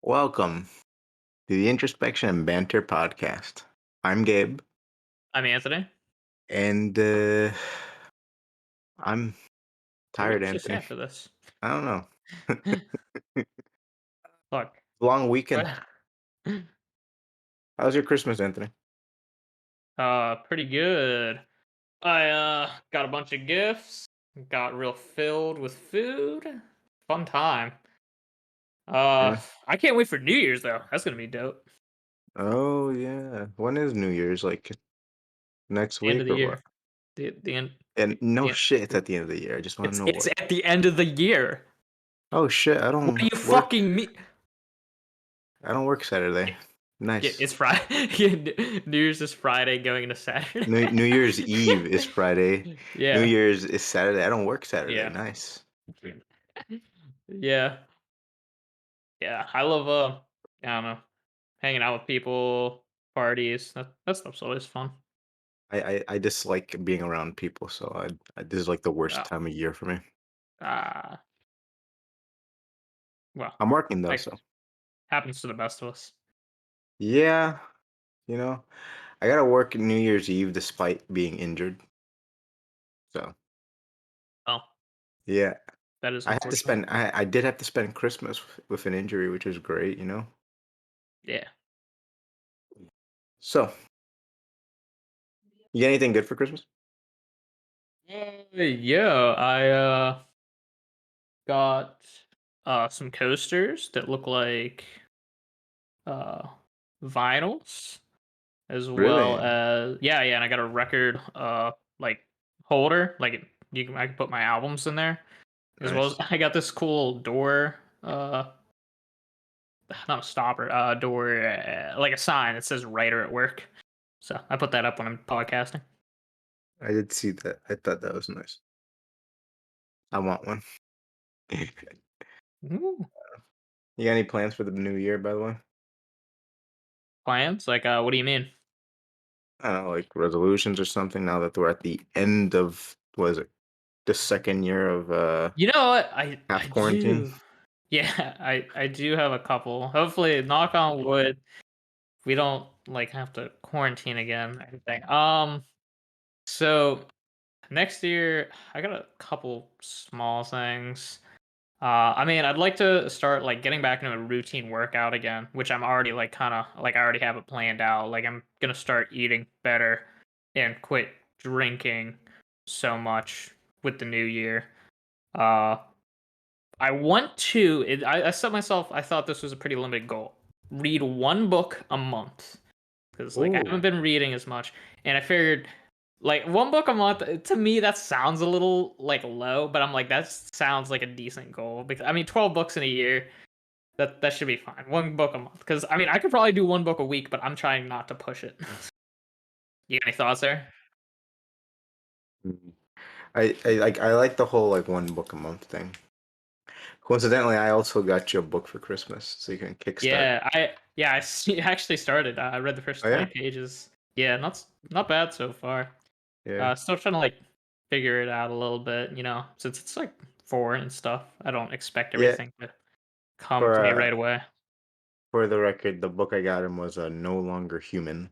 Welcome to the Introspection and Banter podcast. I'm Gabe, I'm Anthony. and I'm What are we tired, actually Anthony. saying for this? I don't know. Look, Long weekend. what- How's your Christmas, Anthony? pretty good. I got a bunch of gifts. Got real filled with food. Fun time. Yeah. I can't wait for New Year's though. That's gonna be dope. Oh yeah. When is New Year's? Like next The end of week the or what? year. The end. And no The end. shit, it's at the end of the year. I just want to know It's what. at the end of the year. Oh shit, I What don't do you work. fucking mean? I don't work Saturday. Yeah, Nice. it's Friday. New Year's is Friday, going into Saturday. New Year's Eve is Friday. New Yeah, Year's is Saturday. I don't work Saturday. yeah, Nice. yeah. Yeah, I love I don't know, hanging out with people, parties. That stuff's always fun. I dislike being around people, so this is like the worst Oh, time of year for me. ah, well, I'm working though, like so happens to the best of us. yeah, you know, I gotta work New Year's Eve despite being injured. So Oh, yeah, that is I had to unfortunate. spend. I did have to spend Christmas with an injury, which is great. Yeah. So you get anything good for Christmas? Yeah, I got some coasters that look like uh vinyls, as well Really as yeah, and I got a record like holder, like I can put my albums in there, as well as nice. I got this cool door not a stopper, door, like a sign that says "writer at work." So I put that up when I'm podcasting. I did see that. I thought that was nice. I want one. You Ooh. got any plans for the new year, by the way? Plans? Like, what do you mean? I don't know, like resolutions or something. Now that we're at the end of what is it, the second year of You know what? I half quarantine. do. Yeah, I do have a couple. Hopefully, knock on wood, we don't like have to quarantine again. I think. So next year, I got a couple small things. I mean, I'd like to start like getting back into a routine workout again, which I'm already like kind of like I already have it planned out. Like I'm gonna start eating better and quit drinking so much with the new year. Uh, I want to. I set myself. I thought this was a pretty limited goal. Read one book a month because like I haven't Oh, been reading as much, and I figured like one book a month to me that sounds a little like low, but I'm like that sounds like a decent goal because I mean 12 books in a year that should be fine. One book a month because I mean I could probably do one book a week, but I'm trying not to push it. You got any thoughts there? mhm. I like the whole like one book a month thing. Coincidentally, I also got you a book for Christmas, so you can kickstart. Actually started. I read the first Oh 20 yeah, pages. Yeah, not bad so far. yeah. Still trying to like figure it out a little bit, since it's like foreign and stuff. I don't expect Yeah. everything to come For to me uh right away. for the record, the book I got him was No Longer Human,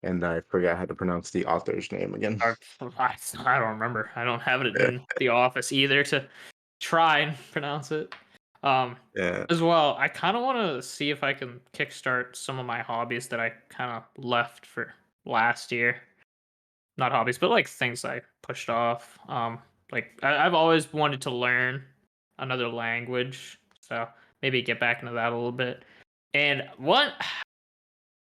and I forgot how to pronounce the author's name again. I don't remember. I don't have it in the office either to try and pronounce it. Um, Yeah. as well, I kind of want to see if I can kickstart some of my hobbies that I kind of left for last year. Not hobbies, but like things I pushed off. Like I've always wanted to learn another language, so maybe get back into that a little bit. And what?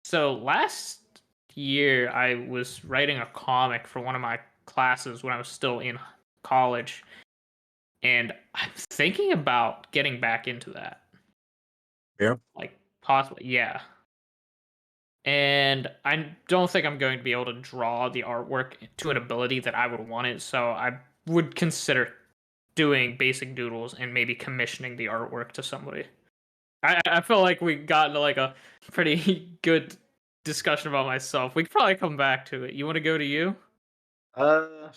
So last year, I was writing a comic for one of my classes when I was still in college, and I'm thinking about getting back into that. Yeah. Like possibly, yeah. And I don't think I'm going to be able to draw the artwork to an ability that I would want it. So I would consider doing basic doodles and maybe commissioning the artwork to somebody. I feel like we got into like a pretty good discussion about myself. We could probably come back to it. You want to go to you?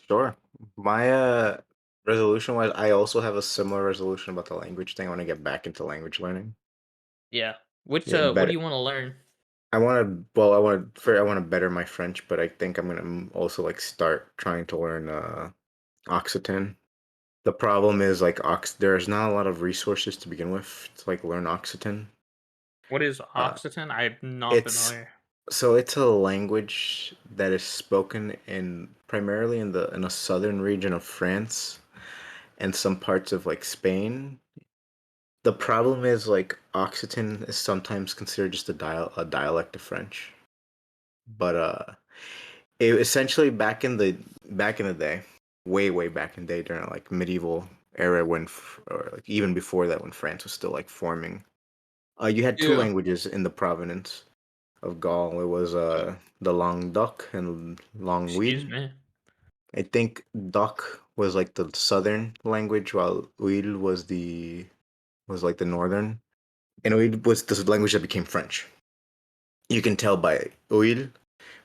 Sure. My resolution was I also have a similar resolution about the language thing. I want to get back into language learning. Yeah. Which Yeah, what do better. you want to learn? I want to. Well, I want to better my French, but I think I'm gonna also like start trying to learn Occitan. The problem is like there's not a lot of resources to begin with to like learn Occitan. What is Uh, Occitan? I'm not it's familiar. it's a language that is spoken in primarily in the southern region of France and some parts of like Spain. The problem is like Occitan is sometimes considered just a dialect of French, but it essentially back in the day, way back in the day during like medieval era or like even before that when France was still like forming. You had two Yeah. languages in the province of Gaul. It was the Languedoc and Excuse Languille. me. I think Doc was like the southern language, while Uil was like the northern. And Uil was the language that became French. You can tell by Uil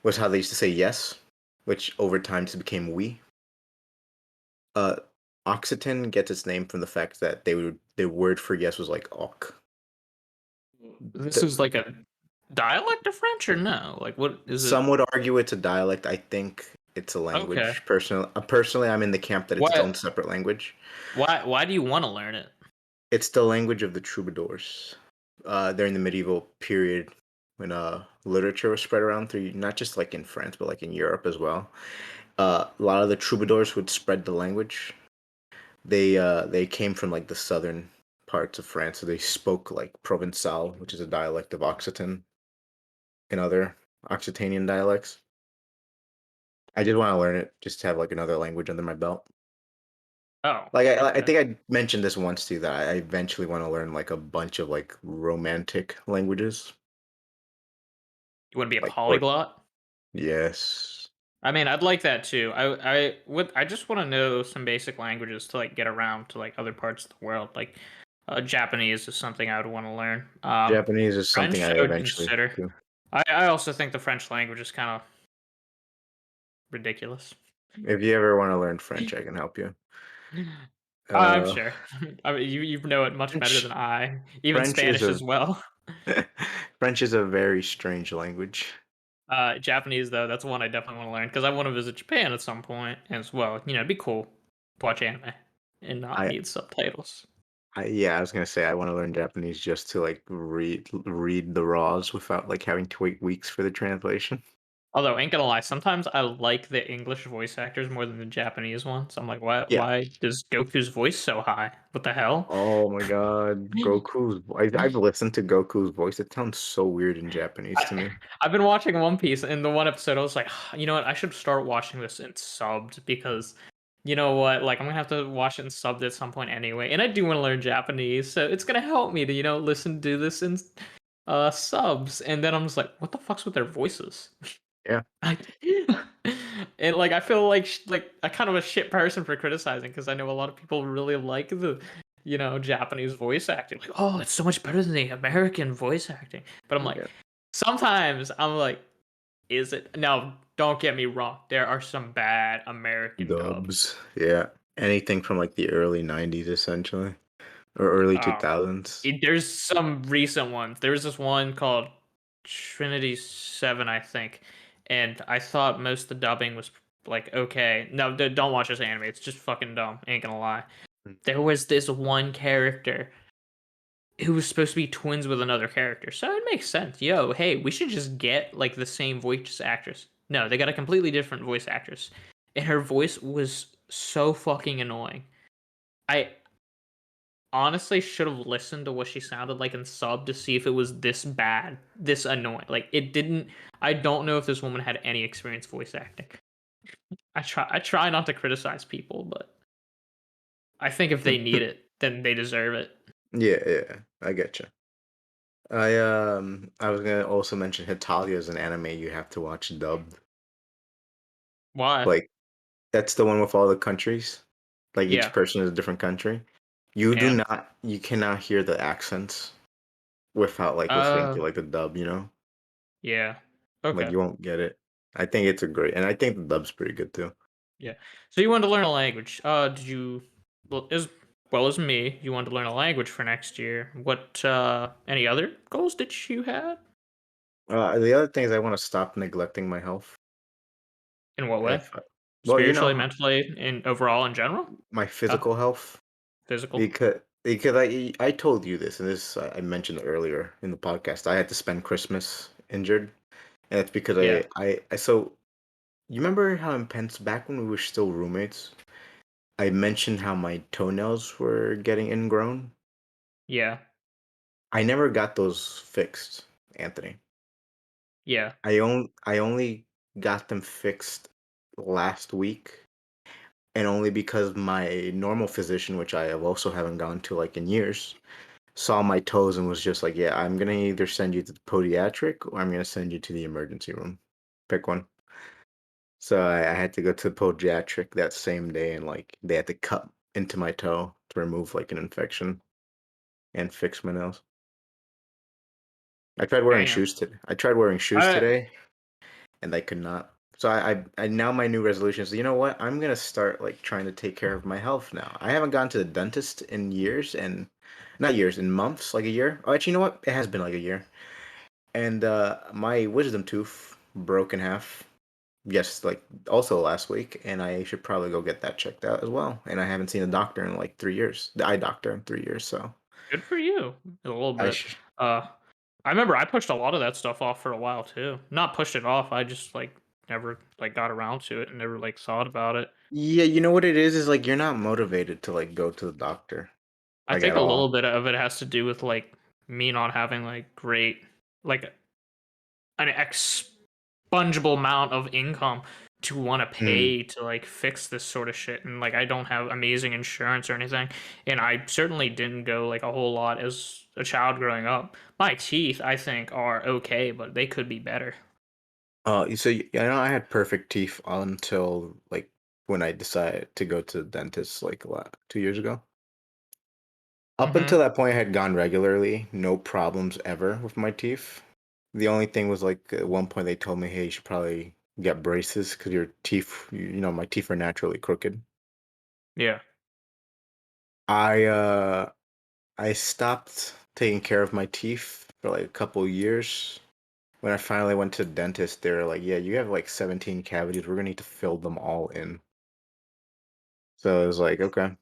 was how they used to say yes, which over time just became we. Uh, Occitan gets its name from the fact that the word for yes was like "ok." This The, is like a dialect of French or no? Like what is it? some would argue it's a dialect. I think it's a Okay. language. Personally, I'm in the camp that it's its own What separate language. why do you want to learn it? It's the language of the troubadours. During the medieval period, when literature was spread around through not just like in France but like in Europe as well. A lot of the troubadours would spread the language. They came from like the southern parts of France, so they spoke like Provençal, which is a dialect of Occitan and other Occitanian dialects. I did want to learn it just to have like another language under my belt. Oh, Like I okay. think I mentioned this once too that I eventually want to learn like a bunch of like romantic languages. You want to be a Like or polyglot? yes. I mean, I'd like that too. I just want to know some basic languages to like get around to like other parts of the world. Like Japanese is something I would want to learn. Japanese is something French I I would eventually consider. do. I also think the French language is kind of ridiculous. If you ever want to learn French, I can help you. I'm Uh, sure. I mean, you know it much better than French I. Even French is Spanish a as well. French is a very strange language. Japanese though, that's one I definitely want to learn because I want to visit Japan at some point as well. You know, it'd be cool to watch anime and not I need subtitles. yeah, I was gonna say I want to learn Japanese just to like read the raws without like having to wait weeks for the translation. Although, ain't gonna lie, sometimes I like the English voice actors more than the Japanese ones. I'm like, why? Yeah. Why does Goku's voice so high? What the hell? Oh my God, I've listened to Goku's voice. It sounds so weird in Japanese to I, me. I've been watching One Piece, and the one episode I was like, you know what? I should start watching this in subbed because, you know what? Like, I'm gonna have to watch it in subbed at some point anyway, and I do want to learn Japanese, so it's gonna help me to listen to this in subs. And then I'm just like, what the fuck's with their voices? Yeah. I and like I feel like like a kind of a shit person for criticizing because I know a lot of people really like the Japanese voice acting. Like, oh, it's so much better than the American voice acting. But I'm like, Yeah. sometimes I'm like, is it? No, don't get me wrong. There are some bad American dubs. Dubs. Yeah. Anything from like the early 90s essentially or early Um, 2000s. there's some recent ones. There was this one called Trinity 7, I think, and I thought most of the dubbing was like okay. No, don't watch this anime. It's just fucking dumb. Ain't gonna lie. There was this one character who was supposed to be twins with another character, so it makes sense. Yo, hey, we should just get like the same voice actress. No, they got a completely different voice actress, and her voice was so fucking annoying. I honestly should have listened to what she sounded like in sub to see if it was this bad, this annoying. Like it didn't. I don't know if this woman had any experience voice acting. I try not to criticize people, but I think if they need it, then they deserve it. Yeah, yeah. I get you. I was gonna also mention Hitalia is an anime you have to watch dubbed. Why? Like that's the one with all the countries. Like each Yeah. person is a different country. And You cannot hear the accents without like listening uh to like the dub, you know? yeah. Like Okay. you won't get it. I think it's a great and I think the dub's pretty good too. Yeah. So you wanted to learn a language. Did you well is well as me, you wanted to learn a language for next year. What any other goals that you had? The other thing is I want to stop neglecting my health. In what way? If well, Spiritually, mentally, and overall in general? my Huh? physical health Physical? because I told you this and this I mentioned earlier in the podcast. I had to spend Christmas injured, and it's because Yeah. I so you remember how in Pence back when we were still roommates, I mentioned how my toenails were getting ingrown. Yeah. I never got those fixed, Anthony. Yeah. I only got them fixed last week, and only because my normal physician, which I have also haven't gone to like in years, saw my toes and was just like, "Yeah, I'm gonna either send you to the podiatric or I'm gonna send you to the emergency room. Pick one." So I had to go to the podiatric that same day, and like they had to cut into my toe to remove like an infection and fix my nails. Damn. I tried wearing shoes I today, and I could not. So I now my new resolution is, you know what? I'm gonna start like trying to take care of my health now. I haven't gone to the dentist in years, and not years, in months, like a year. Oh, actually, you know what? It has been like a year. And my wisdom tooth broke in half. Yes, like also last week, and I should probably go get that checked out as well. And I haven't seen a doctor in like 3 years, the eye doctor in 3 years. So good for you. A little I bit. should. Uh I remember I pushed a lot of that stuff off for a while too. Not pushed it off, I just like never like got around to it and never like thought about it. Yeah, you know what it is like you're not motivated to like go to the doctor I like think at a all. little bit of it has to do with like me not having like great like an expungible amount of income to want to Mm. pay to like fix this sort of shit, and like I don't have amazing insurance or anything, and I certainly didn't go like a whole lot as a child growing up. My teeth I think are okay, but they could be better. I know I had perfect teeth until like when I decided to go to the dentist like a lot 2 years ago. Up until Mhm. that point, I had gone regularly, no problems ever with my teeth. The only thing was like at one point they told me, "Hey, you should probably get braces because your teeth, my teeth are naturally crooked." Yeah. I uh I stopped taking care of my teeth for like a couple years. When I finally went to the dentist, they were like, "Yeah, you have like 17 cavities. We're gonna need to fill them all in." So I was like, "Okay."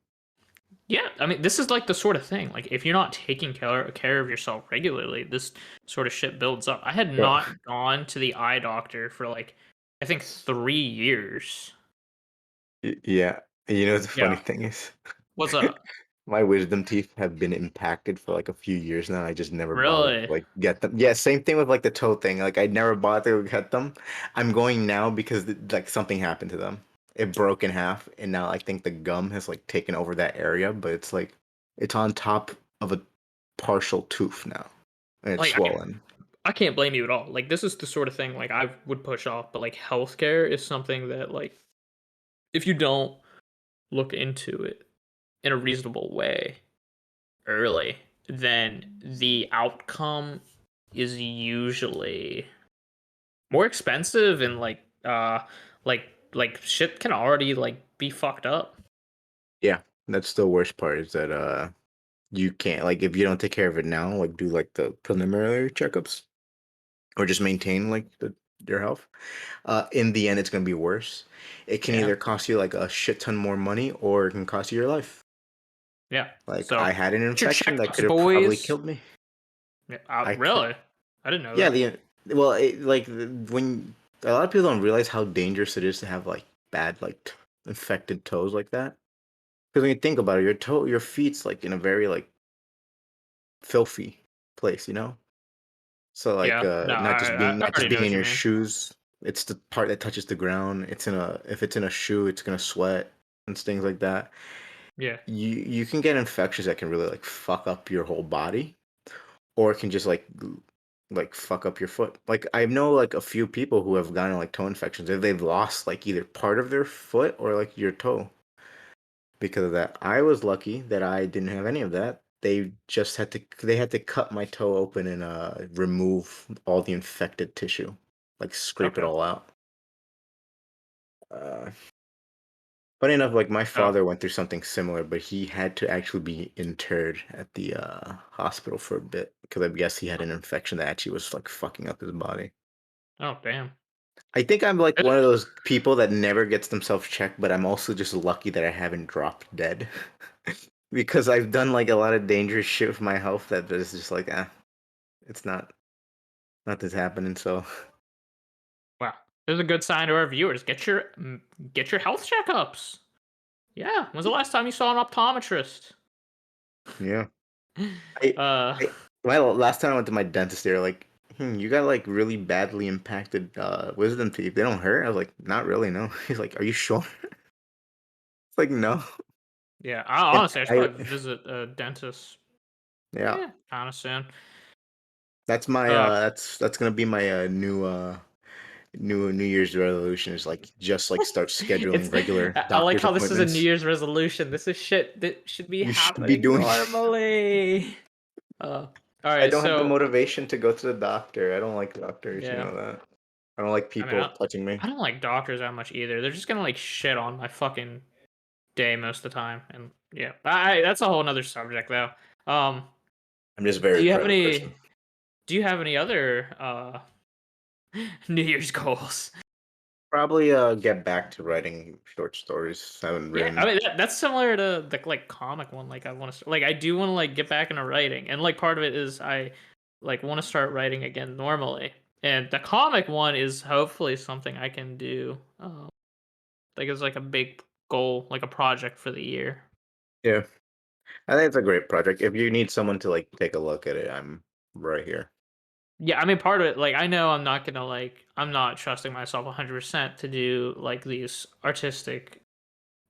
Yeah, I mean, this is like the sort of thing. Like, if you're not taking care of yourself regularly, this sort of shit builds up. I had Bro, not gone to the eye doctor for like, I think 3 years. yeah. You know the funny Yeah. thing is, What's up? my wisdom teeth have been impacted for like a few years now. I just never bothered to Really? like get them. Yeah, same thing with like the toe thing. Like I never bothered to get them. I'm going now because like something happened to them. It broke in half, and now I think the gum has like taken over that area, but it's like it's on top of a partial tooth now, and it's Like, swollen. I can't blame you at all. Like, this is the sort of thing like I would push off, but like healthcare is something that like if you don't look into it in a reasonable way early, then the outcome is usually more expensive and like shit can already like be fucked up. Yeah, that's the worst part is that you can't like if you don't take care of it now, like do like the preliminary checkups or just maintain like your health. In the end, it's gonna be worse. It can Yeah. either cost you like a shit ton more money or it can cost you your life. Yeah. Like So I had an get your infection that could checkups, have probably boys. killed me. Yeah, I could, really? I didn't know yeah. that. When a lot of people don't realize how dangerous it is to have like bad infected toes like that. Because when you think about it, your feet's like in a very like filthy place, you know. So like Yeah. No, I not just already know being what in you your mean. shoes, it's the part that touches the ground. If it's in a shoe, it's gonna sweat and things like that. Yeah. You can get infections that can really like fuck up your whole body, or it can just like fuck up your foot. Like I know like a few people who have gotten like toe infections. They've lost like either part of their foot or like your toe because of that. I was lucky that I didn't have any of that. They had to cut my toe open and remove all the infected tissue, like scrape it Okay. all out. Uh Funny enough, like my Oh, father went through something similar, but he had to actually be interred at the hospital for a bit because I guess he had an infection that actually was like fucking up his body. oh, damn. I think I'm like Eh, one of those people that never gets themselves checked, but I'm also just lucky that I haven't dropped dead because I've done like a lot of dangerous shit with my health that is just like it's not this happening. So Wow, this is a good sign to our viewers. Get your health checkups. Yeah, when's the last time you saw an optometrist? yeah, I, Uh, I last time I went to my dentist, they were like, you got like really badly impacted wisdom teeth. They don't hurt. I was like, not really, no. He's like, are you sure? It's like no. yeah, And honestly, I should I probably visit a dentist. yeah, Yeah, kind of soon. that's my Uh, that's gonna be my New Year's resolution is like just like start scheduling it's regular I like doctor's how this is a New appointments. Year's resolution. This is shit that should be You should be happening doing. normally. All I right, don't have the so motivation to go to the doctor. I don't like doctors, you yeah, know that. I don't like I mean, people touching me. I don't like doctors that much either. They're just gonna like shit on my fucking day most of the time, and yeah, that's a whole another subject though. Um, I'm just a very do you have private person. any? Do you have any other New Year's goals? Probably get back to writing short stories. I haven't Yeah, I written. mean that's similar to the like comic one. Like I want to like I do want to like get back into writing, and like part of it is I like want to start writing again normally. And the comic one is hopefully something I can do. Like it's like a big goal, like a project for the year. Yeah, I think it's a great project. If you need someone to like take a look at it, I'm right here. Yeah, I mean part of it like I know I'm not gonna like I'm not trusting myself 100% to do like these artistic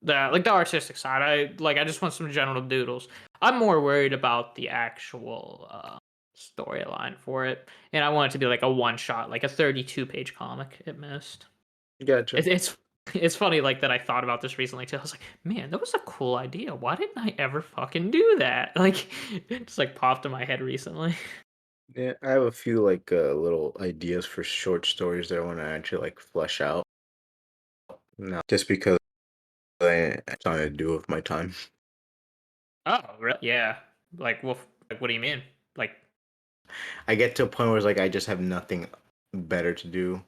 the artistic side. I just want some general doodles. I'm more worried about the actual storyline for it, and I want it to be like a one shot, like a 32-page comic at most. Gotcha. It's it's funny like that I thought about this recently too. I was like, man, that was a cool idea. Why didn't I ever fucking do that? Like, it just like popped in my head recently. Yeah, I have a few like little ideas for short stories that I want to actually like flesh out. No, just because I'm trying to do with my time. Oh, really? Yeah. Like, well, like, what do you mean? Like, I get to a point where it's like I just have nothing better to do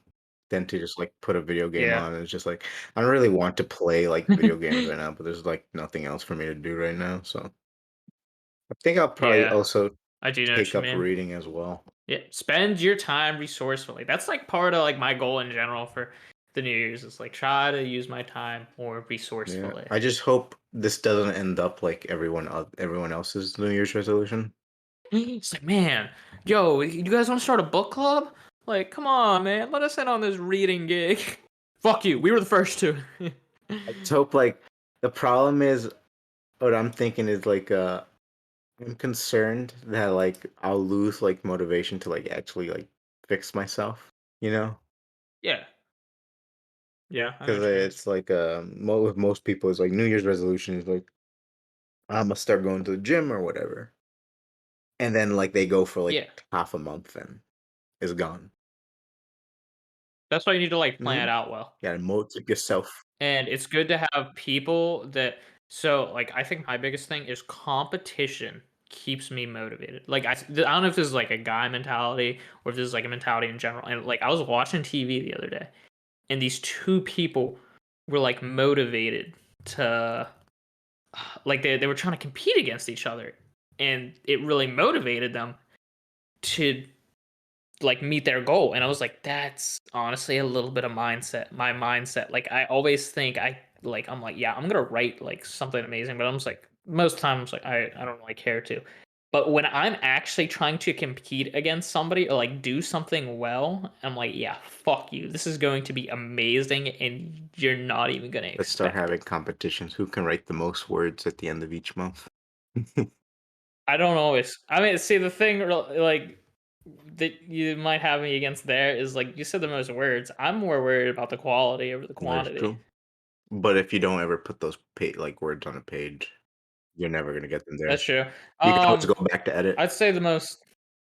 than to just like put a video game yeah. on. It's just like I don't really want to play like video games right now, but there's like nothing else for me to do right now. So I think I'll probably Yeah, also I do know take what you up mean. reading as well. Yeah, spend your time resourcefully. That's like part of like my goal in general for the New Year's is like try to use my time more Yeah, resourcefully. I just hope this doesn't end up like everyone else's New Year's resolution. It's like, man, yo, you guys want to start a book club? Like, come on, man, let us in on this reading gig. Fuck you, we were the first to. I just hope like the problem is what I'm thinking is like I'm concerned that like I'll lose like motivation to like actually like fix myself, you know? Yeah, yeah, I know Because what you mean. it's like with most people, it's like New Year's resolution is like I'm gonna start going to the gym or whatever, and then like they go for like Yeah, half a month and it's gone. that's why you need to like plan Hmm. it out well. Yeah, motivate yourself. And it's good to have people that so like I think my biggest thing is competition keeps me motivated. Like I don't know if this is like a guy mentality or if this is like a mentality in general. And like I was watching TV the other day and these two people were like motivated to like they were trying to compete against each other and it really motivated them to like meet their goal, and I was like that's honestly a little bit of mindset. Like I always think I'm like yeah I'm gonna write like something amazing, but I'm just like most times like I don't really care to, but when I'm actually trying to compete against somebody or like do something well, I'm like yeah fuck you, this is going to be amazing and you're not even gonna Let's start expect having it. competitions. Who can write the most words at the end of each month? I don't always. I mean, see the thing like that you might have me against there is like you said the most words. I'm more worried about the quality over the That's quantity. true. But if you don't ever put those like words on a page, you're never gonna get them That's there. true. You can always Um, go back to edit. I'd say the most.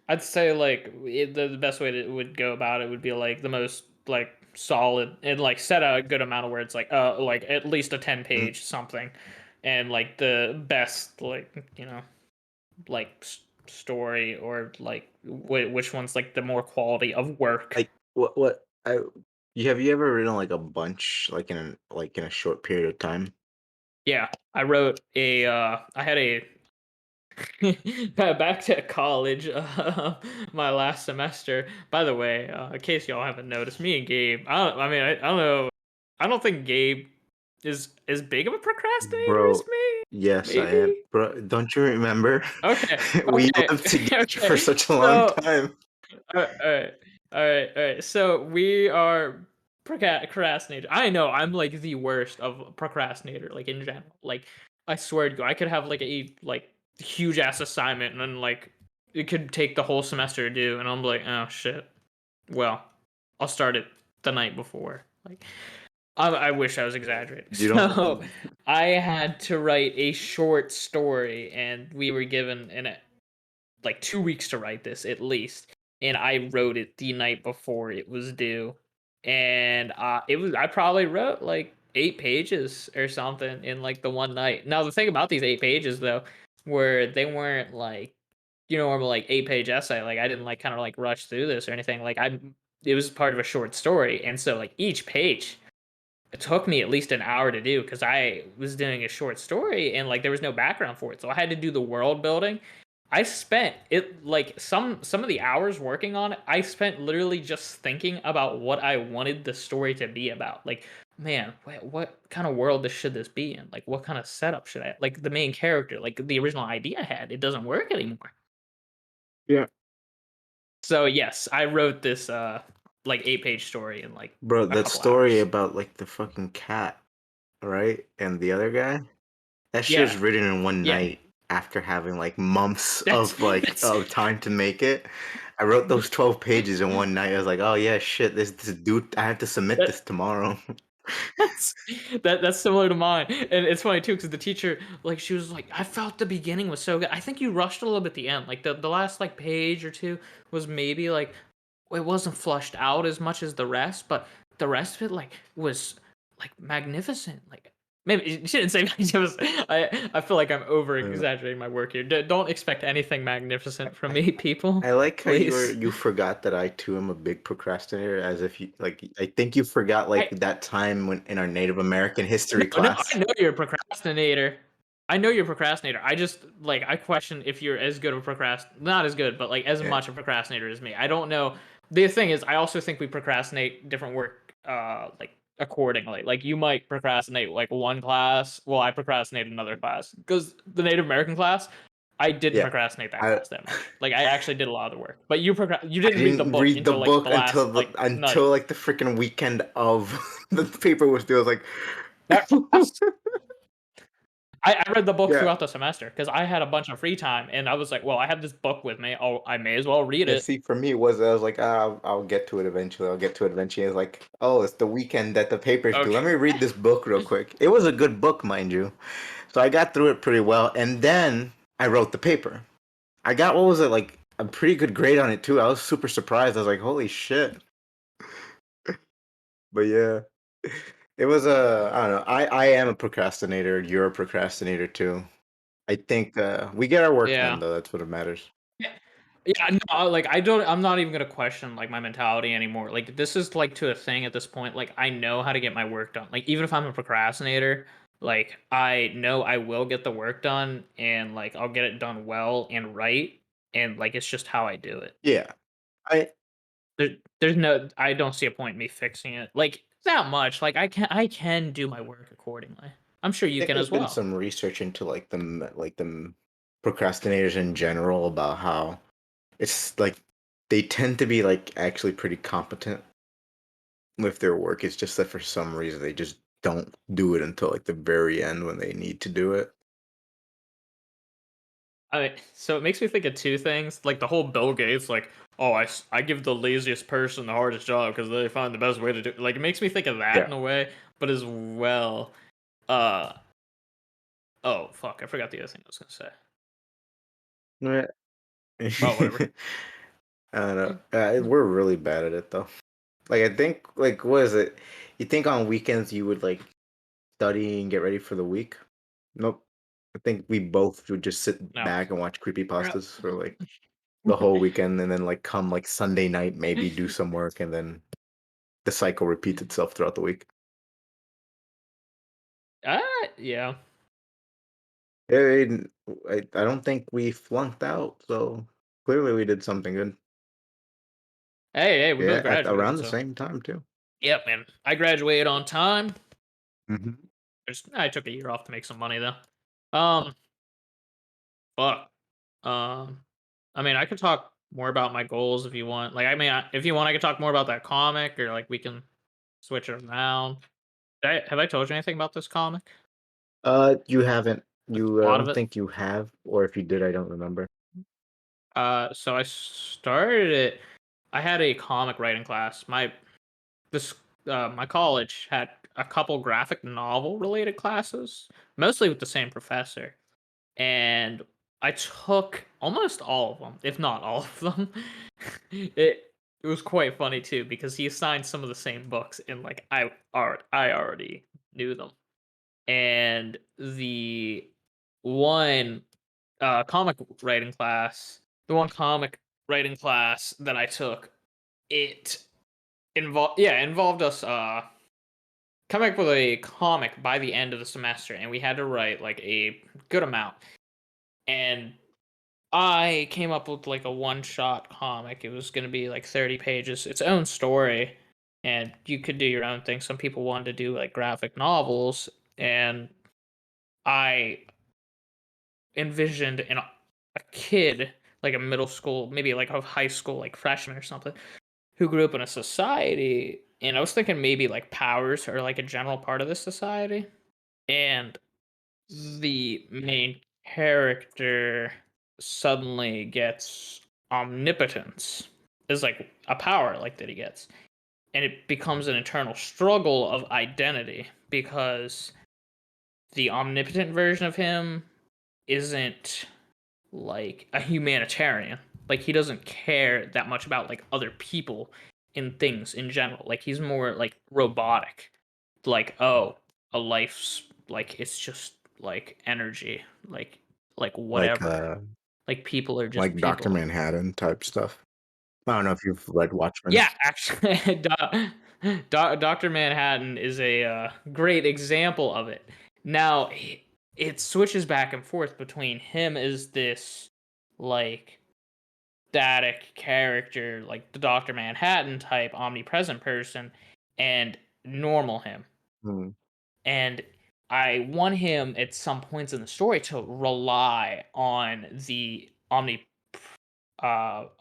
I'd say like the best way to would go about it would be like the most like. solid and like set a good amount of words, like at least a 10 Mhm. page something, and like the best like story or like which one's like the more quality of work. Like what I you have you ever written like a bunch like in a short period of time? Yeah, I wrote I had a back to college, my last semester. By the way, in case y'all haven't noticed, me and Gabe. I don't know. I don't think Gabe is as big of a procrastinator as Bro, me. yes, I am. Maybe. Bro, don't you remember? Okay. We Okay. lived together for Okay. such a long So time. alright, alright. So we are procrastinator. I know I'm like the worst of procrastinator, like in general. Like I swear to God, I could have like a huge ass assignment and then like it could take the whole semester to do, and I'm like, oh shit. Well, I'll start it the night before. Like I wish I was exaggerating. You don't So I had to write a short story, and we were given like 2 weeks to write this at least, and I wrote it the night before it was due, and I probably wrote like 8 pages or something in like the one night. Now the thing about these 8 pages though, were they weren't like normal like 8 page essay. Like I didn't like kind of like rush through this or anything. Like I it was part of a short story, and so like each page it took me at least an hour to do because I was doing a short story and like there was no background for it. So I had to do the world building. I spent it like some of the hours working on it. I spent literally just thinking about what I wanted the story to be about. Like, man, what kind of world should this be in? Like, what kind of setup should I like the main character, like the original idea I had, it doesn't work anymore. Yeah. So yes, I wrote this like 8 page story in like Bro, a that couple story hours. about like the fucking cat, right? And the other guy? That shit was Yeah, written in one yeah. night after having like months That's that's of time to make it. I wrote those 12 pages in one night. I was like, "Oh yeah, shit, this dude, I have to submit this that tomorrow." that's that's similar to mine, and it's funny too because the teacher like she was like, I felt the beginning was so good. I think you rushed a little bit at the end. Like the last like page or two was maybe like it wasn't flushed out as much as the rest, but the rest of it like was like magnificent. Like maybe she didn't say magnificent. I feel like I'm over Uh, exaggerating my work here. Don't expect anything magnificent from me, people. I like how Please. you forgot that I too am a big procrastinator, as if you like I think you forgot like I that time when in our Native American No, history no, I class. know you're a procrastinator. I know you're a procrastinator. I just like I question if you're as good of a not as good, but like as Yeah. much a procrastinator as me. I don't know. The thing is, I also think we procrastinate different work like accordingly. Like you might procrastinate like one class, while I procrastinate another class. Because the Native American class, I didn't Yeah. procrastinate that I class that much. Like I actually did a lot of the work. But you I didn't read the didn't book read the until like the book last like night. until like the freaking weekend of the paper was due. I was like, That's I read the book yeah. throughout the semester because I had a bunch of free time, and I was like, "Well, I have this book with me. Oh, I may as well read Yeah, it." see, for me, it was I was like, ah, I'll get to it eventually. I'll get to it eventually. It's like, oh, it's the weekend that the paper's due. Let Okay. me read this book real quick. It was a good book, mind you. So I got through it pretty well, and then I wrote the paper. I got what was it like a pretty good grade on it too. I was super surprised. I was like, holy shit! But yeah, it was a I don't know. I am a procrastinator. You're a procrastinator too. I think we get our work done Yeah. though. That's what it matters. Yeah. Yeah, no, like I don't. I'm not even gonna question like my mentality anymore. Like this is like to a thing at this point. Like I know how to get my work done. Like even if I'm a procrastinator, like I know I will get the work done, and like I'll get it done well and right, and like it's just how I do it. Yeah, I There's no I don't see a point in me fixing it, like, that much, like, I can do my work accordingly. I'm sure you think can there's as been well. some research into like procrastinators in general about how it's like they tend to be like actually pretty competent with their work. It's just that for some reason they just don't do it until like the very end when they need to do it. So it makes me think of 2 things, like, the whole Bill Gates, like, "Oh, I give the laziest person the hardest job because they find the best way to do" like, it makes me think of that Yeah. in a way, but as well, uh oh, fuck, I forgot the other thing I was gonna say. Yeah. Well, whatever. I don't know. We're really bad at it though. Like I think like what is it? You think on weekends you would like study and get ready for the week? Nope. I think we both would just sit No. back and watch Yep. creepypastas for like the whole weekend and then like come like Sunday night maybe do some work and then the cycle repeats itself throughout the week. Uh, yeah. And I don't think we flunked out, so clearly we did something good. Hey, we Yeah, both at around graduated, the so same time too. yep, man. I graduated on time. Mhm. I took a year off to make some money though. Um, fuck. Um, I mean, I could talk more about my goals if you want. Like, I mean, if you want, I could talk more about that comic, or like we can switch it around. Have I told you anything about this comic? You haven't. Like You a I lot of don't it. think you have, or if you did, I don't remember. So I started it. I had a comic writing class. This my college had a couple graphic novel related classes, mostly with the same professor, and I took almost all of them, if not all of them. It was quite funny too because he assigned some of the same books, and like I already knew them, and the one comic writing class, the one comic writing class that I took, it involved us coming up with a comic by the end of the semester, and we had to write like a good amount. And I came up with like a one shot comic. It was going to be like 30 pages, its own story, and you could do your own thing. Some people wanted to do like graphic novels, and I envisioned a kid, like a middle school, maybe like a high school, like freshman or something, who grew up in a society. And I was thinking maybe like powers are like a general part of this society. And the main character suddenly gets omnipotence, is like a power like that he gets, and it becomes an internal struggle of identity because the omnipotent version of him isn't like a humanitarian. Like he doesn't care that much about like other people and things in general. Like he's more like robotic. Like, oh, a life's like it's just like energy, like Like whatever. Like people are just like Doctor people. Manhattan type stuff. I don't know if you've read Watchmen. Yeah, actually, Doctor Manhattan is a great example of it. Now, it switches back and forth between him as this like static character, like the Doctor Manhattan type omnipresent person, and normal him. Hmm. And I want him at some points in the story to rely on the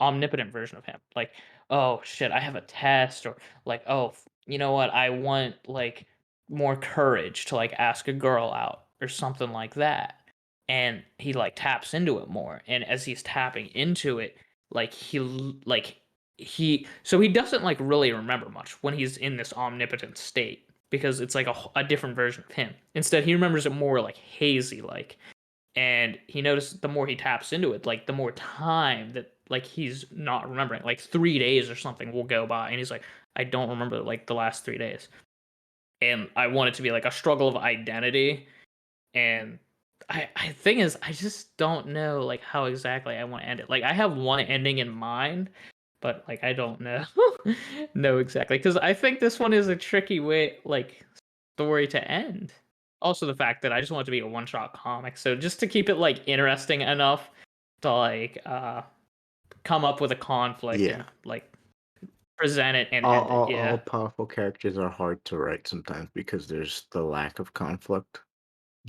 omnipotent version of him. Like, oh shit, I have a test, or like, oh, you know what, I want like more courage to like ask a girl out or something like that. And he like taps into it more. And as he's tapping into it, like he doesn't like really remember much when he's in this omnipotent state because it's like a different version of him. Instead, he remembers it more like hazy, like, and he noticed the more he taps into it, like the more time that like he's not remembering, like 3 days or something will go by, and he's like, I don't remember like the last 3 days. And I want it to be like a struggle of identity. And I thing is, I just don't know like how exactly I want to end it. Like I have one ending in mind, but like I don't know know exactly because I think this one is a tricky way like story to end. Also, the fact that I just want it to be a one shot comic, so just to keep it like interesting enough to like come up with a conflict and Yeah. like present it and All, end it. all Yeah. all powerful characters are hard to write sometimes because there's the lack of conflict.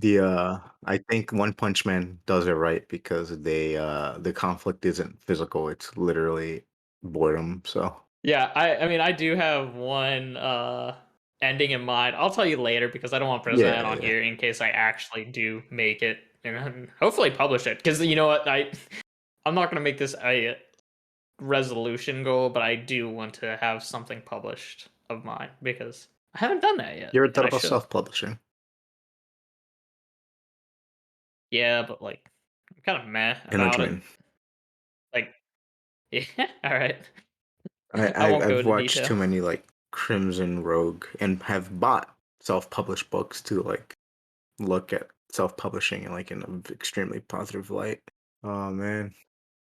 I think One Punch Man does it right because the conflict isn't physical, it's literally boredom, so Yeah, I mean I do have one ending in mind. I'll tell you later because I don't want to present it yeah, on yeah. here in case I actually do make it and hopefully publish it. Because you know what, I'm not gonna make this a resolution goal, but I do want to have something published of mine because I haven't done that yet, You ever and thought I about should. self-publishing? Yeah, but like I'm kind of meh In what about you it. mean? Like, yeah, all right. I won't go I've into watched detail. too many like Crimson Rogue and have bought self-published books to like look at self-publishing in like in an extremely positive light. Oh man.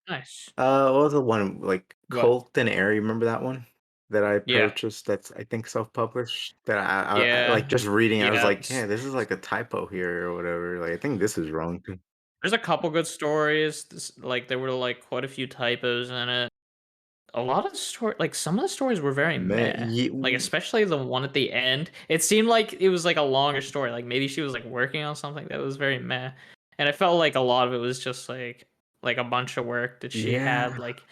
Nice. What was the one like What? Cult and Air? You remember that one that I Yeah. purchased? That's I think self-published. That I like Yeah. just reading. I was Yeah. like, yeah, this is like a typo here or whatever. Like I think this is wrong. There's a couple good stories. Like there were like quite a few typos in it. A lot of the story, like some of the stories were very Man, meh. Like especially the one at the end. It seemed like it was like a longer story. Like maybe she was like working on something that was very meh. And I felt like a lot of it was just like a bunch of work that she had yeah, like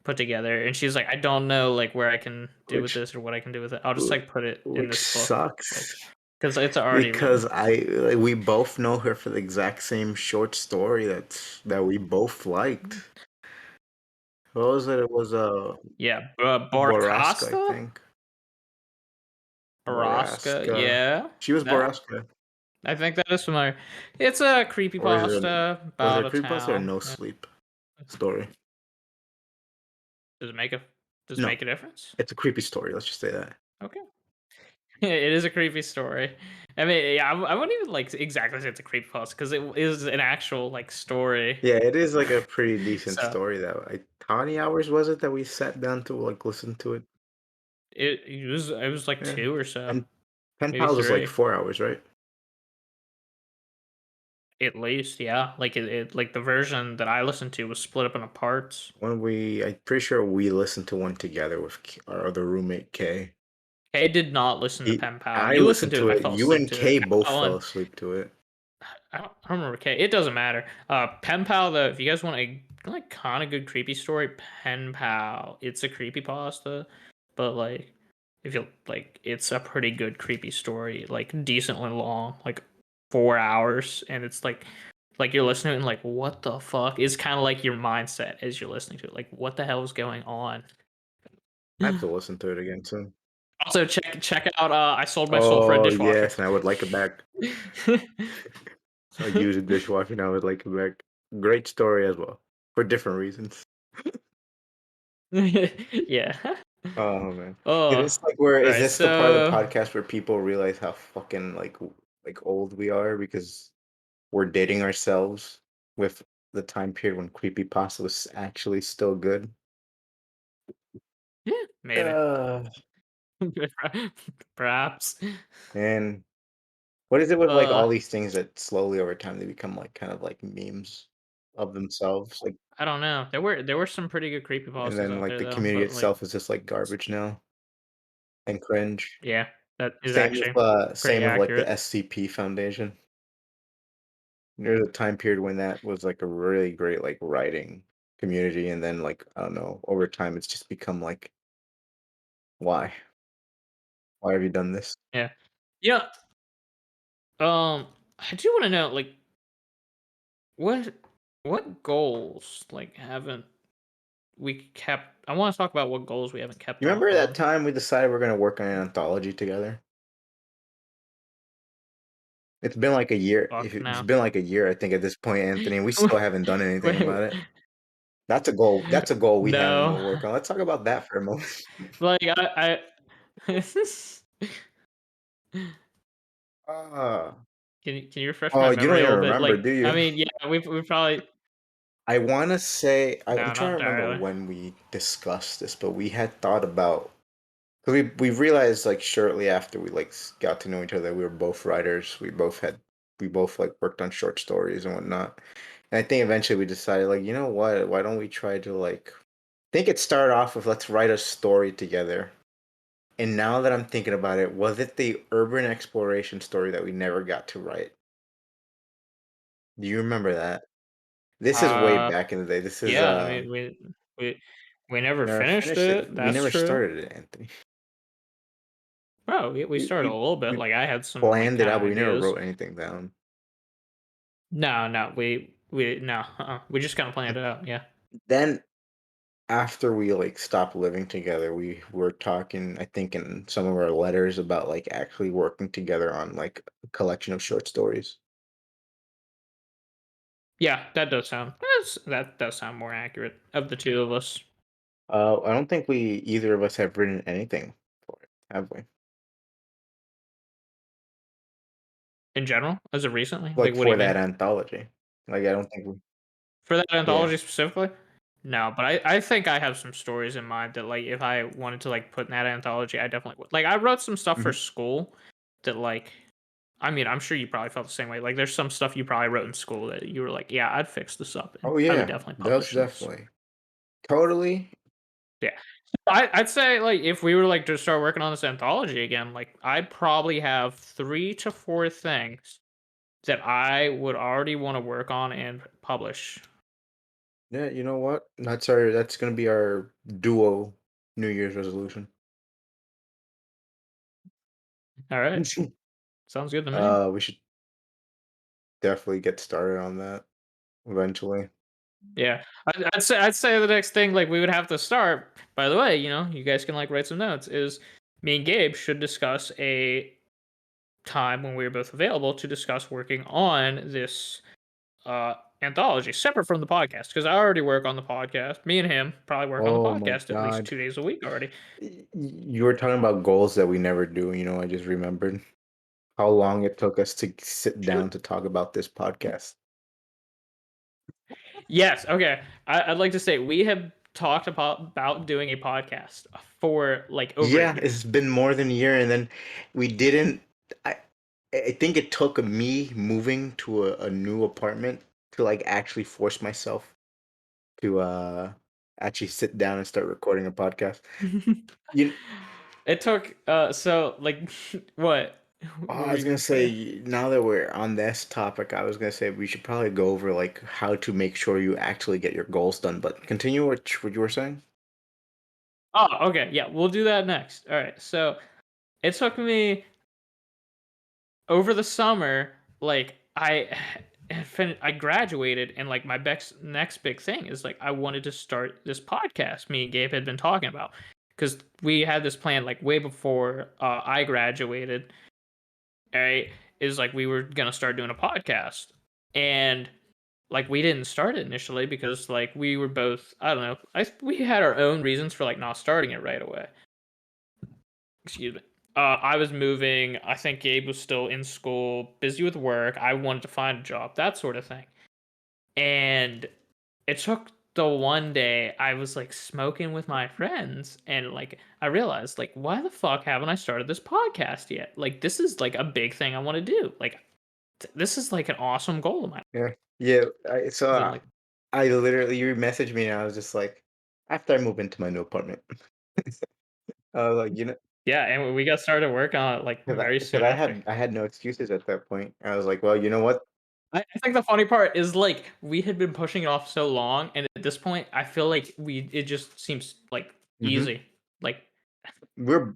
put together. And she's like, I don't know like where I can do with which this or what I can do with it. I'll just wh- like put it in which this book. Like sucks because it's already because written. I like, we both know her for the exact same short story that we both liked. What was it? It was Yeah, Boraska, I Boracasta? think. Baraska, Boraska. yeah. She was That Boraska. I think that is familiar. It's a Or is it creepypasta was it about a a creepypasta or a town. no sleep story? Does it make a does it No, make a difference? it's a creepy story. Let's just say that. Okay. It is a creepy story. I mean, yeah, I wouldn't even like exactly say it's a creepypasta because it is an actual like story. Yeah, it is like a pretty decent So story that how many hours was it that we sat down to like listen to it? it was like Yeah. 2 or so, And Pen maybe Pals was like 3 4 hours, right? at least. Yeah, like like the version that I listened to was split up into parts. I'm pretty sure we listened to one together with our other roommate Kay. I did not listen to Pen Pal. I You listened listened to it. to I it. fell You asleep and to it. Kay Pen both Pal fell and asleep to it. I don't remember K. It doesn't matter. Pen Pal though, if you guys want a like kind of good creepy story, Pen Pal. It's a creepy pasta, but like if you like, it's a pretty good creepy story. Like decently long, like 4 hours, and it's like you're listening and like what the fuck is kind of like your mindset as you're listening to it. Like what the hell is going on? I have to listen to it again too. Also check out I sold my soul for a Oh dishwasher. yes, and I would like it back. I use a dishwasher and I would like it back. Great story as well, for different reasons. Yeah. Oh man, is Oh, this like where all is right. this the part of the So podcast where people realize how fucking like old we are because we're dating ourselves with the time period when creepypasta was actually still good? yeah, maybe. Uh, Perhaps. and what is it with like Uh, all these things that slowly over time they become like kind of like memes of themselves, like, I don't know. There were some pretty good and creepypastas then out like there the though, community but like, itself is just like garbage now and cringe. yeah, that is actually pretty Same with like the accurate. SCP Foundation. There's a time period when that was like a really great like writing community, and then like I don't know, over time it's just become like, why? Why have you done this? Yeah. Yeah. I do want to know like what what goals like haven't we kept? I want to talk about what goals we haven't kept You up remember that on. time we decided we're gonna work on an anthology together? It's been like a year. If Fuck it's no. been like a year, I think at this point, Anthony, and we still haven't done anything Wait, about it. That's a goal. That's a goal we have and no. we'll work on. Let's talk about that for a moment. Like I Ah. can you refresh Oh, my you don't memory a even little bit? remember, Like, do I you? mean, yeah, we've probably I want to say I'm no, not trying to remember entirely. when we discussed this, but we had thought about, because we realized like shortly after we like got to know each other, we were both writers. We both like worked on short stories and whatnot. And I think eventually we decided like, you know what? Why don't we try to like? I think it started off with let's write a story together. And now that I'm thinking about it, was it the urban exploration story that we never got to write? Do you remember that? This is way Uh, back in the day. This is yeah, I mean, we we never never finished finished it. it. We That's never true. started it, Anthony. Bro, we We started a we little bit. we Like I had some like planned it kind of out, but we never ideas. wrote anything down. No, no, we no, we just kind of planned And it out. Yeah, then after we like stopped living together, we were talking, I think, in some of our letters about like actually working together on like a collection of short stories. yeah, that does sound that does sound more accurate of the two of us. I don't think we either of us have written anything for it, have we? In general, as of recently? Like, Like what do for you that mean? anthology. Like I don't think we. For that Yeah. anthology specifically? No, but I think I have some stories in mind that, like, if I wanted to, like, put in that anthology, I definitely would. Like, I wrote some stuff for Hmm. school that, like, I mean, I'm sure you probably felt the same way. Like, there's some stuff you probably wrote in school that you were like, "Yeah, I'd fix this up, and Oh I would yeah, definitely that's publish this." definitely totally. Yeah. I'd say, like, if we were, like, to start working on this anthology again, like, I'd probably have 3 to 4 things that I would already wanna work on and publish. Yeah, you know what? That's gonna be our duo New Year's resolution. Alright. Sounds good to me. We should definitely get started on that eventually. Yeah, I'd say the next thing like we would have to start. By the way, you guys can like write some notes. Is me and Gabe should discuss a time when we are both available to discuss working on this anthology separate from the podcast because I already work on the podcast. Me and him probably work on the Oh my podcast at least God. 2 days a week already. You were talking about goals that we never do. I just remembered how long it took us to sit Shoot. down to talk about this podcast. Yes. Okay. I'd like to say we have talked about doing a podcast for like over a Yeah, year. it's been more than a year, and then we didn't. I I think it took me moving to a new apartment to like actually force myself to actually sit down and start recording a podcast. You It took so like what? Oh, What I were was you gonna gonna say? say, now that we're on this topic, I was gonna say we should probably go over like how to make sure you actually get your goals done. But continue what you were saying. Oh, okay. Yeah, we'll do that next. All right. So it took me over the summer, like I graduated, and like my next big thing is like I wanted to start this podcast. Me and Gabe had been talking about because we had this plan like way before I graduated. Right, is like we were gonna start doing a podcast, and like we didn't start it initially because like we were both I don't know we had our own reasons for like not starting it right away. Excuse me. I was moving. I think Gabe was still in school, busy with work. I wanted to find a job, that sort of thing. And it took the one day I was like smoking with my friends, and like I realized, like, why the fuck haven't I started this podcast yet? Like, this is like a big thing I want to do. Like, this is like an awesome goal of mine. Yeah, yeah. Been like, I literally you messaged me and I was just like, after I move into my new apartment, I was like, yeah, and we got started working on it like because I very because soon after. I had no excuses at that point. I was like, well, you know what? I think the funny part is like we had been pushing it off so long, and at this point, I feel like it just seems like Hmm. easy. Like We're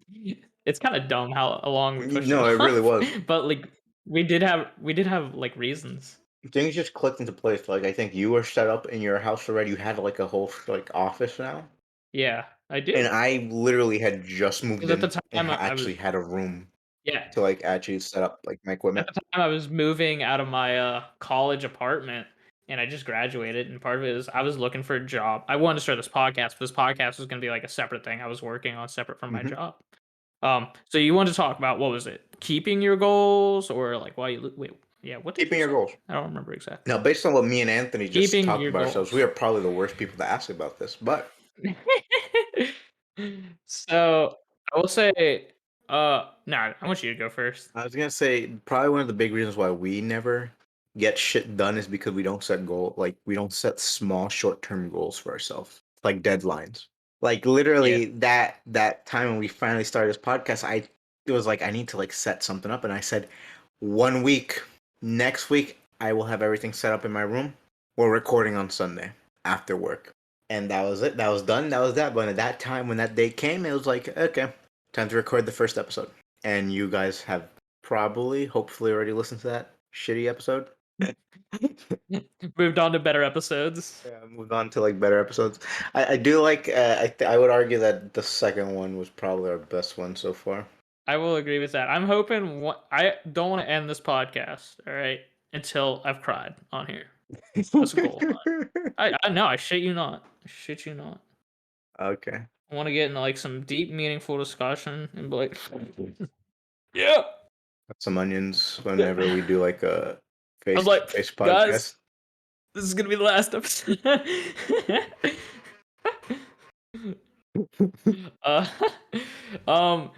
it's kind of dumb how long we pushed it no, it really off, was. but like we did have like reasons. Things just clicked into place. Like I think you were set up in your house already. You had like a whole like office now. Yeah, I And do. I literally had just moved Because at the in and time I was actually had a room yeah to like actually set up like my at equipment. the time I was moving out of my college apartment, and I just graduated, and part of it is I was looking for a job. I wanted to start this podcast, but this podcast was going to be like a separate thing I was working on separate from my Hmm. job. So you wanted to talk about what was it? Keeping your goals or like why you wait? Yeah, what did Keeping you your say? goals. I don't remember exactly. Now, based on what me and Anthony just Keeping talked your about ourselves, we goals. are probably the worst people to ask about this. But So I will say, no, I want you to go first. I was gonna say probably one of the big reasons why we never get shit done is because we don't set small short term goals for ourselves. Like deadlines. Like Yeah. literally that time when we finally started this podcast, it was like I need to like set something up and I said 1 week, next week I will have everything set up in my room. We're recording on Sunday after work. And that was it. That was done. That was that. But at that time when that day came, it was like, okay, time to record the first episode. And you guys have probably, hopefully, already listened to that shitty episode. Moved on to better episodes. Yeah, moved on to like better episodes. I do like. I would argue that the second one was probably our best one so far. I will agree with that. I'm hoping I don't want to end this podcast, all right, until I've cried on here. That's a goal of mine. I know. I shit you not. I shit you not. Okay. I want to get into like some deep, meaningful discussion and be like, yeah. Got some onions whenever I we do like a was face to like, face guys, podcast. this is gonna be the last episode. uh, um,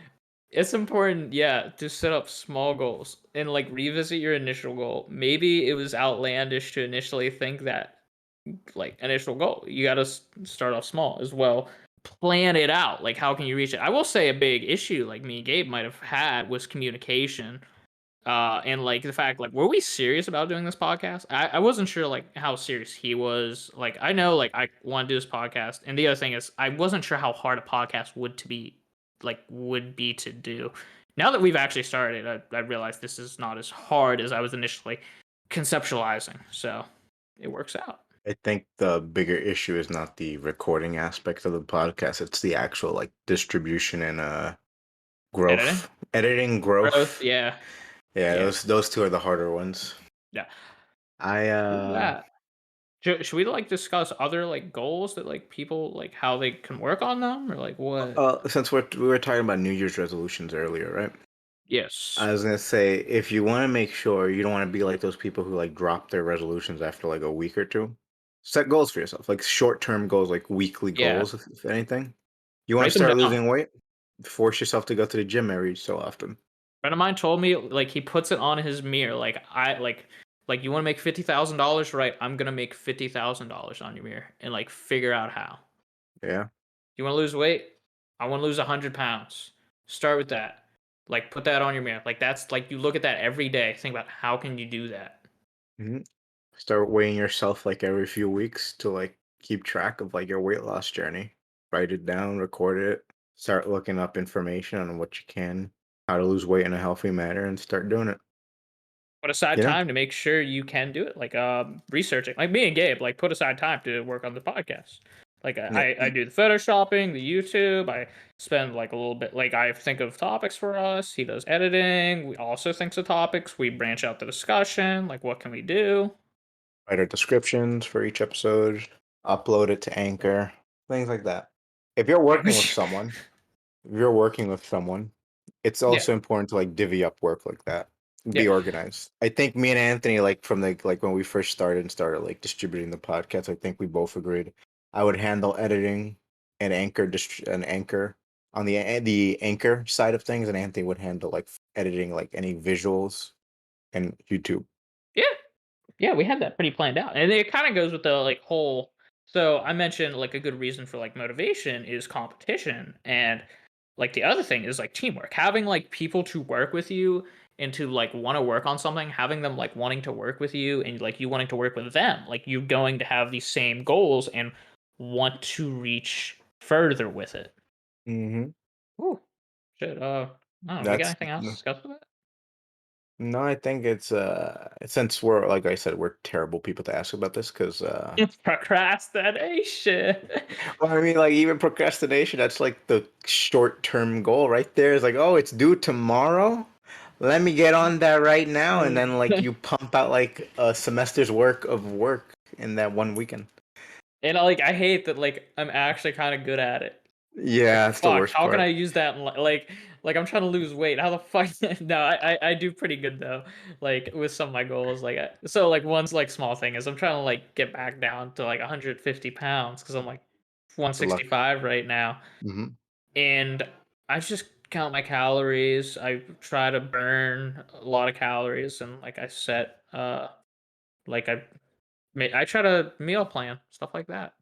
it's important, yeah, to set up small goals and like revisit your initial goal. Maybe it was outlandish to initially think that like initial goal. You got to start off small as well. Plan it out. Like, how can you reach it? I will say a big issue like me and Gabe might have had was communication. And like the fact, like, were we serious about doing this podcast? I wasn't sure like how serious he was. Like, I know like I want to do this podcast, and the other thing is I wasn't sure how hard a podcast would be to do. Now that we've actually started, I realized this is not as hard as I was initially conceptualizing. So it works out. I think the bigger issue is not the recording aspect of the podcast, it's the actual like distribution and Editing, growth. Editing growth, growth. yeah, Yeah, yeah, those two are the harder ones. yeah. I That. Should we like discuss other like goals that like people like how they can work on them or like what? since we were talking about New Year's resolutions earlier, right? Yes. I was gonna say if you want to make sure you don't want to be like those people who like drop their resolutions after like a week or two, set goals for yourself, like short term goals, like weekly Yeah. goals, if anything. You want to Write them start down. losing weight? Force yourself to go to the gym every so often. Friend of mine told me like he puts it on his mirror. Like you want to make $50,000, right? I'm gonna make $50,000 on your mirror and like figure out how. Yeah. You want to lose weight? I want to lose 100 pounds. Start with that. Like put that on your mirror. Like that's like you look at that every day. Think about how can you do that. hmm Start weighing yourself like every few weeks to like keep track of like your weight loss journey. Write it down, record it, start looking up information on what you can, how to lose weight in a healthy manner, and start doing it. Put aside You know? time to make sure you can do it. Like researching. Like me and Gabe, like put aside time to work on the podcast. Like Yeah. I do the photoshopping, the YouTube. I spend like a little bit. Like I think of topics for us. He does editing. We also think of topics. We branch out the discussion. Like what can we do? Write our descriptions for each episode, upload it to Anchor, things like that. If you're working with someone, if you're working with someone, it's Yeah, also important to like divvy up work like that. Be yeah, organized. I think me and Anthony, like from the like when we first started and started like distributing the podcast, I think we both agreed I would handle editing and anchor on the anchor side of things, and Anthony would handle like editing like any visuals and YouTube. yeah. Yeah, we had that pretty planned out. And it kind of goes with the like whole so I mentioned like a good reason for like motivation is competition and like the other thing is like teamwork. Having like people to work with you and to like want to work on something, having them like wanting to work with you and like you wanting to work with them. Like you going to have these same goals and want to reach further with it. hmm Ooh, shit. I don't know. We got That's anything else to discuss with no, I think it's since we're like I said, we're terrible people to ask about this because it? Procrastination. well, I mean, like even procrastination, that's like the short-term goal right there. Is like, oh, it's due tomorrow. Let me get on that right now, and then like you pump out like a semester's work of work in that one weekend. And like I hate that like I'm actually kind of good at it. Like Yeah, that's the fuck, worst how can I part. use that? Like I'm trying to lose weight. How the fuck? No, I do pretty good though. Like with some of my goals, like so like one's like small thing is I'm trying to like get back down to like 150 pounds because I'm like Good luck. 165 right now, hmm and I just count my calories. I try to burn a lot of calories, and like I set like I try to meal plan stuff like that.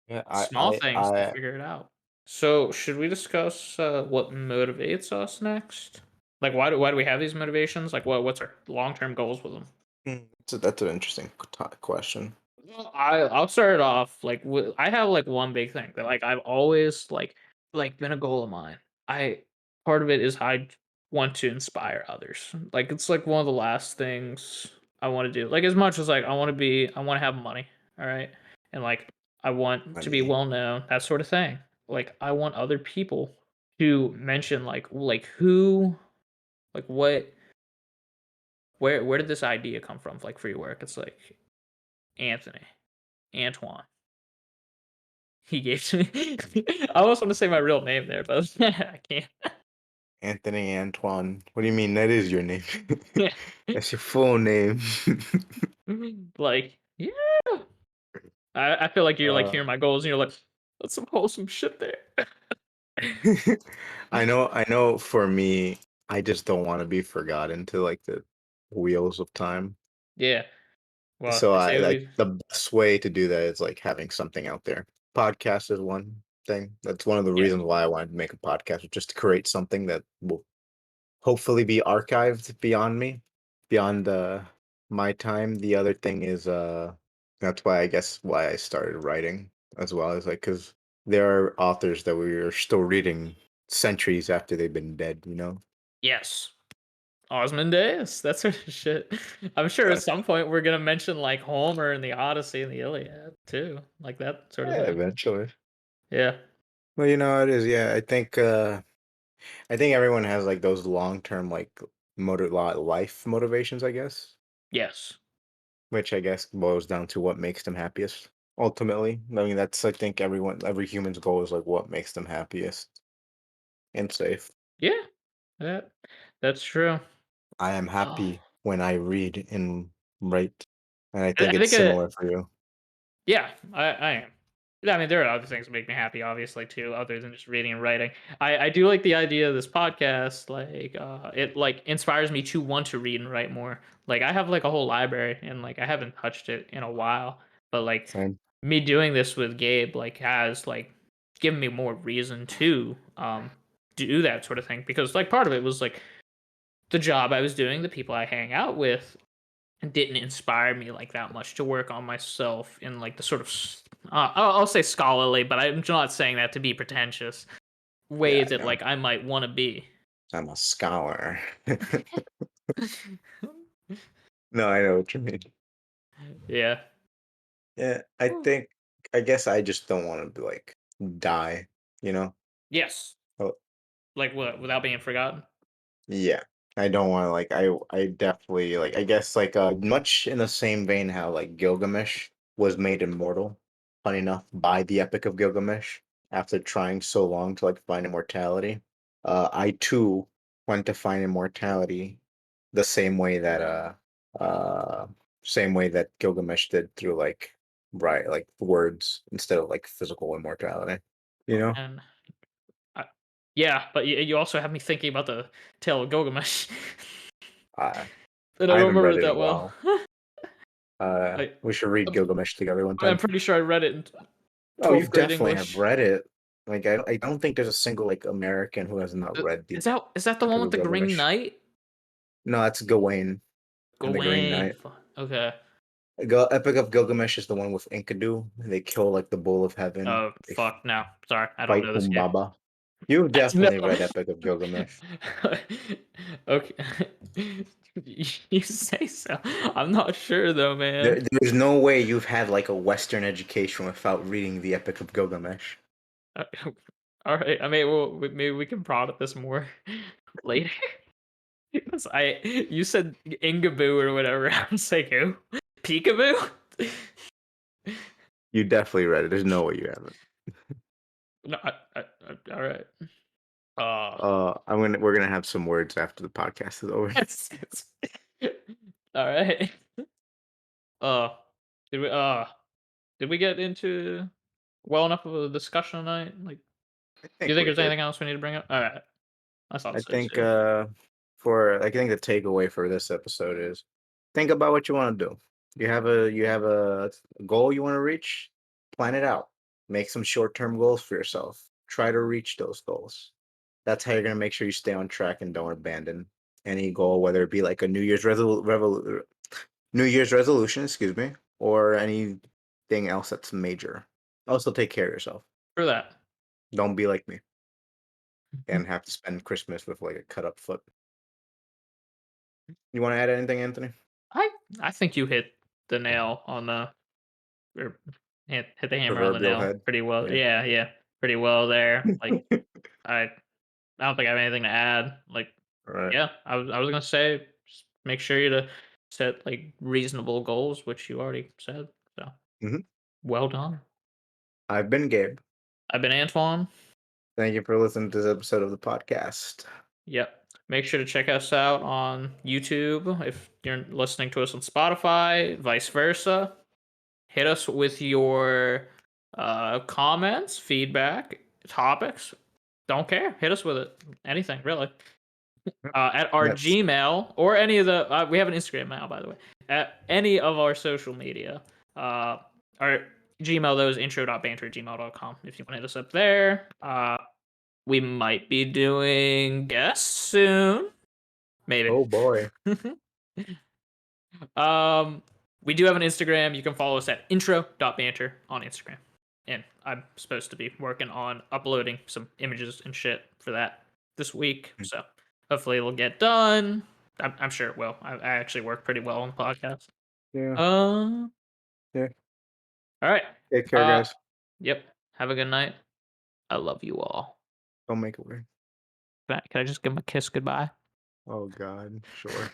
Yeah, Small things to figure it out. So, should we discuss what motivates us next? Like, why do we have these motivations? Like, what's our long term goals with them? that's an interesting question. Well, I'll start it off like I have like one big thing that like I've always like been a goal of mine. I Part of it is I want to inspire others. Like it's like one of the last things I want to do. Like as much as like I want to have money, all right? And like I want to be Money. well known, that sort of thing. Like I want other people to mention like who like what where did this idea come from like for your work? It's like Anthony, Antoine. he gave to me. I almost want to say my real name there, but I can't. Anthony Antoine. What do you mean that is your name? Yeah. That's your full name. Like, yeah. I feel like you're like uh hearing my goals and you're like, that's some wholesome shit there. I know for me, I just don't want to be forgotten to like the wheels of time. Yeah. Well, So they I say like we the best way to do that is like having something out there. Podcast is one thing. That's one of the yeah. reasons why I wanted to make a podcast, was just to create something that will hopefully be archived beyond me, beyond my time. The other thing is that's why I guess why I started writing as well, is like because there are authors that we are still reading centuries after they've been dead, you know? Yes. Osmondeus, that sort of shit. I'm sure at That's some point we're gonna mention like Homer and the Odyssey and the Iliad too, like that sort of yeah, thing. eventually. Yeah. Well, you know, it is, yeah. I think everyone has like those long term like life motivations, I guess. Yes. Which I guess boils down to what makes them happiest. Ultimately, I mean, that's I think every human's goal is like what makes them happiest and safe. Yeah. That that's true. I am Oh, happy when I read and write, and I I think I it's think similar for you. yeah, I am. Yeah, I mean, there are other things that make me happy, obviously, too, other than just reading and writing. I do like the idea of this podcast. Like, it like inspires me to want to read and write more. Like, I have like a whole library, and like I haven't touched it in a while. But like Same. me doing this with Gabe, like, has like given me more reason to do that sort of thing. Because like part of it was like the job I was doing, the people I hang out with, didn't inspire me like that much to work on myself in like the sort of I'll say scholarly, but I'm not saying that to be pretentious Yeah, way I that know. like I might want to be. I'm a scholar. No, I know what you mean. Yeah. Yeah, I guess I just don't want to like die, you know? Yes. Oh, Like what? Without being forgotten. yeah. I don't want to like I definitely like I guess like much in the same vein how like Gilgamesh was made immortal, funny enough, by the Epic of Gilgamesh after trying so long to like find immortality. I too want to find immortality the uh same way that Gilgamesh did through like right like words instead of like physical immortality. You Oh know? man. I, yeah, but you also have me thinking about the Tale of Gilgamesh, Uh and I I don't haven't remember read it it in a that well. while. We should read I'm, Gilgamesh together one I'm time. pretty sure I read it in Oh, you 12th grade definitely have English. read it. Like I don't think there's a single like American who has not read the Is that the Epic one with of the Green Gilgamesh. Knight? No, that's Gawain and the Green Gawain. Knight. Okay. Epic of Gilgamesh is the one with Enkidu. They kill like the bull of heaven. Oh, They fuck, no. Sorry, I don't fight know this game. Humbaba. You've No. definitely read Epic of Gilgamesh. Okay. You say so. I'm not sure though, man. There's no way you've had like a Western education without reading the Epic of Gilgamesh. Uh, Alright, I mean, well, maybe we can prod at this more later. 'Cause you said Ingaboo or whatever. I was like, who? Peekaboo? You definitely read it. There's no way you haven't. No, alright. Uh, We're gonna have some words after the podcast is over. alright. Uh, did we, uh, did we get into well enough of a discussion tonight? Like, I do you think think we there's did. anything else we need to bring up? Alright, I thought I so think too. I think the takeaway for this episode is think about what you want to do. You have a goal you want to reach, plan it out. Make some short-term goals for yourself. Try to reach those goals. That's how you're gonna make sure you stay on track and don't abandon any goal, whether it be like a New Year's resolution, excuse me, or anything else that's major. Also, take care of yourself. For that. Don't be like me and have to spend Christmas with like a cut up foot. You want to add anything, Anthony? I I think you hit the nail on the or hit the hammer on the Proverbial nail head. pretty well. Yeah. Yeah, yeah, pretty well there. Like I I don't think I have anything to add. Like, All right. yeah, I was gonna say just make sure you to set like reasonable goals, which you already said. So Mhm. well done. I've been Gabe. I've been Antoine. Thank you for listening to this episode of the podcast. Yep. Make sure to check us out on YouTube if you're listening to us on Spotify, vice versa. Hit us with your comments, feedback, topics. Don't care. Hit us with it. Anything, really. Yep. At our That's Gmail or any of the we have an Instagram now, by the way. At any of our social media, our Gmail though is intro.banter@gmail.com if you want to hit us up there. We might be doing guests soon, maybe. oh boy. um, we do have an Instagram. You can follow us at intro.banter on Instagram. And I'm supposed to be working on uploading some images and shit for that this week. So hopefully it'll get done. I'm sure it will. I actually work pretty well on the podcast. Yeah. Uh, Yeah. all right. Take care, Uh, guys. yep. Have a good night. I love you all. Don't make it weird. Can I just give him a kiss goodbye? Oh God. Sure.